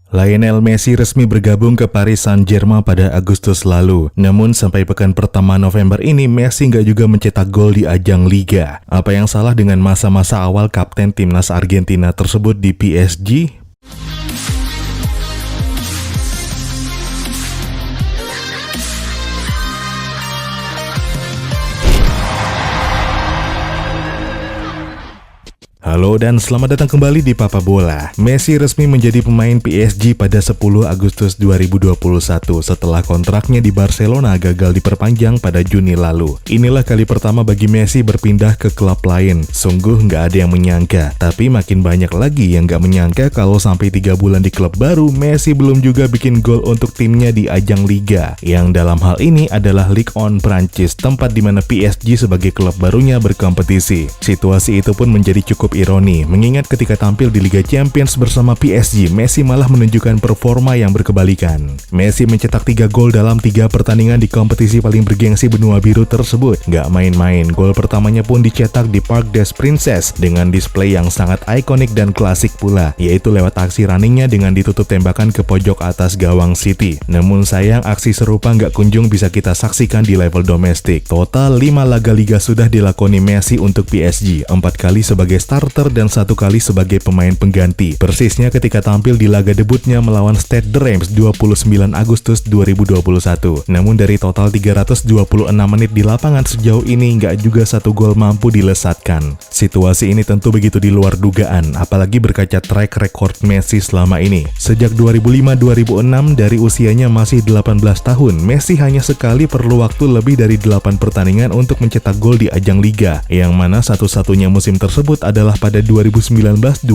Lionel Messi resmi bergabung ke Paris Saint-Germain pada Agustus lalu. Namun sampai pekan pertama November ini, Messi nggak juga mencetak gol di ajang Liga. Apa yang salah dengan masa-masa awal kapten timnas Argentina tersebut di PSG? Halo dan selamat datang kembali di Papa Bola. Messi resmi menjadi pemain PSG pada 10 Agustus 2021 setelah kontraknya di Barcelona gagal diperpanjang pada Juni lalu. Inilah kali pertama bagi Messi berpindah ke klub lain. Sungguh nggak ada yang menyangka, tapi makin banyak lagi yang nggak menyangka kalau sampai 3 bulan di klub baru, Messi belum juga bikin gol untuk timnya di ajang Liga, yang dalam hal ini adalah Ligue 1 Prancis, tempat di mana PSG sebagai klub barunya berkompetisi. Situasi itu pun menjadi cukup ironi, mengingat ketika tampil di Liga Champions bersama PSG, Messi malah menunjukkan performa yang berkebalikan. Messi mencetak 3 gol dalam 3 pertandingan di kompetisi paling bergengsi benua biru tersebut. Nggak main-main, gol pertamanya pun dicetak di Parc des Princes dengan display yang sangat ikonik dan klasik pula, yaitu lewat aksi runningnya dengan ditutup tembakan ke pojok atas gawang City. Namun sayang, aksi serupa nggak kunjung bisa kita saksikan di level domestik. Total 5 laga Liga sudah dilakoni Messi untuk PSG, 4 kali sebagai starter dan 1 kali sebagai pemain pengganti. Persisnya ketika tampil di laga debutnya melawan Stade de Reims 29 Agustus 2021. Namun dari total 326 menit di lapangan sejauh ini nggak juga 1 gol mampu dilesatkan. Situasi ini tentu begitu di luar dugaan, apalagi berkaca track record Messi selama ini. Sejak 2005-2006 dari usianya masih 18 tahun, Messi hanya sekali perlu waktu lebih dari 8 pertandingan untuk mencetak gol di ajang Liga, yang mana satu-satunya musim tersebut adalah pada 2019-2020.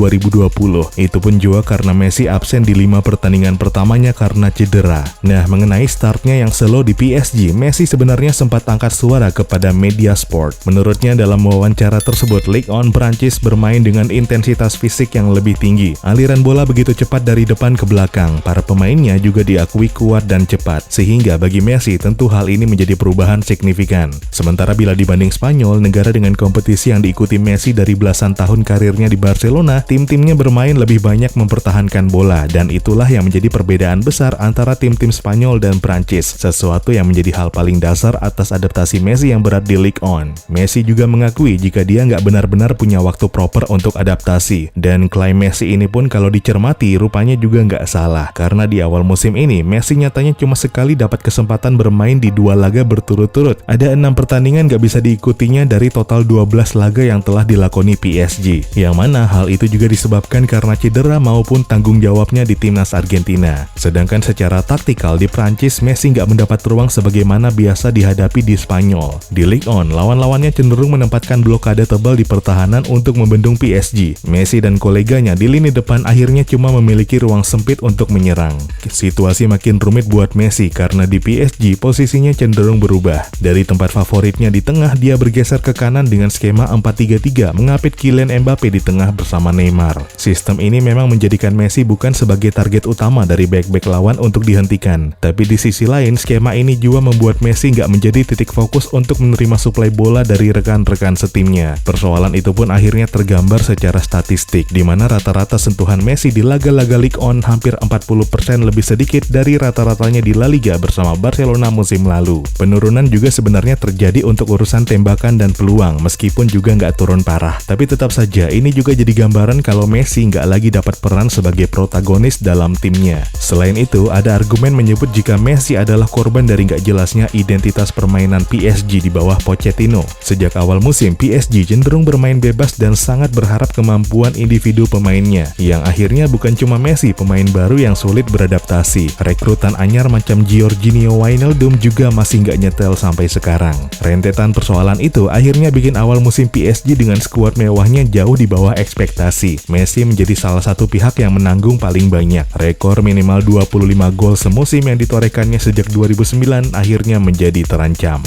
Itu pun juga karena Messi absen di 5 pertandingan pertamanya karena cedera. Nah, mengenai startnya yang slow di PSG, Messi sebenarnya sempat angkat suara kepada media sport. Menurutnya dalam wawancara tersebut, Ligue 1 Prancis bermain dengan intensitas fisik yang lebih tinggi. Aliran bola begitu cepat dari depan ke belakang. Para pemainnya juga diakui kuat dan cepat. Sehingga bagi Messi tentu hal ini menjadi perubahan signifikan. Sementara bila dibanding Spanyol, negara dengan kompetisi yang diikuti Messi dari belasan tahun karirnya di Barcelona, tim-timnya bermain lebih banyak mempertahankan bola, dan itulah yang menjadi perbedaan besar antara tim-tim Spanyol dan Prancis, sesuatu yang menjadi hal paling dasar atas adaptasi Messi yang berat di Ligue 1. Messi juga mengakui jika dia nggak benar-benar punya waktu proper untuk adaptasi, dan klaim Messi ini pun kalau dicermati rupanya juga nggak salah, karena di awal musim ini Messi nyatanya cuma sekali dapat kesempatan bermain di 2 laga berturut-turut. Ada 6 pertandingan nggak bisa diikutinya dari total 12 laga yang telah dilakoni PSG, yang mana hal itu juga disebabkan karena cedera maupun tanggung jawabnya di timnas Argentina. Sedangkan secara taktikal di Prancis, Messi nggak mendapat ruang sebagaimana biasa dihadapi di Spanyol. Di Ligue 1, lawan-lawannya cenderung menempatkan blokade tebal di pertahanan untuk membendung PSG. Messi dan koleganya di lini depan akhirnya cuma memiliki ruang sempit untuk menyerang. Situasi makin rumit buat Messi karena di PSG posisinya cenderung berubah. Dari tempat favoritnya di tengah, dia bergeser ke kanan dengan skema 4-3-3, mengapit Kylian Mbappe di tengah bersama Neymar. Sistem ini memang menjadikan Messi bukan sebagai target utama dari bek-bek lawan untuk dihentikan. Tapi di sisi lain, skema ini juga membuat Messi nggak menjadi titik fokus untuk menerima suplai bola dari rekan-rekan setimnya. Persoalan itu pun akhirnya tergambar secara statistik, di mana rata-rata sentuhan Messi di laga-laga Ligue 1 hampir 40% lebih sedikit dari rata-ratanya di La Liga bersama Barcelona musim lalu. Penurunan juga sebenarnya terjadi untuk urusan tembakan dan peluang, meskipun juga nggak turun parah. Tapi tetap saja, ini juga jadi gambaran kalau Messi nggak lagi dapat peran sebagai protagonis dalam timnya. Selain itu, ada argumen menyebut jika Messi adalah korban dari nggak jelasnya identitas permainan PSG di bawah Pochettino. Sejak awal musim, PSG cenderung bermain bebas dan sangat berharap kemampuan individu pemainnya, yang akhirnya bukan cuma Messi, pemain baru yang sulit beradaptasi. Rekrutan anyar macam Georginio Wijnaldum juga masih nggak nyetel sampai sekarang. Rentetan persoalan itu akhirnya bikin awal musim PSG dengan skuad mewahnya jauh di bawah ekspektasi. Messi menjadi salah satu pihak yang menanggung paling banyak. Rekor minimal 25 gol semusim yang ditorehkannya sejak 2009 akhirnya menjadi terancam.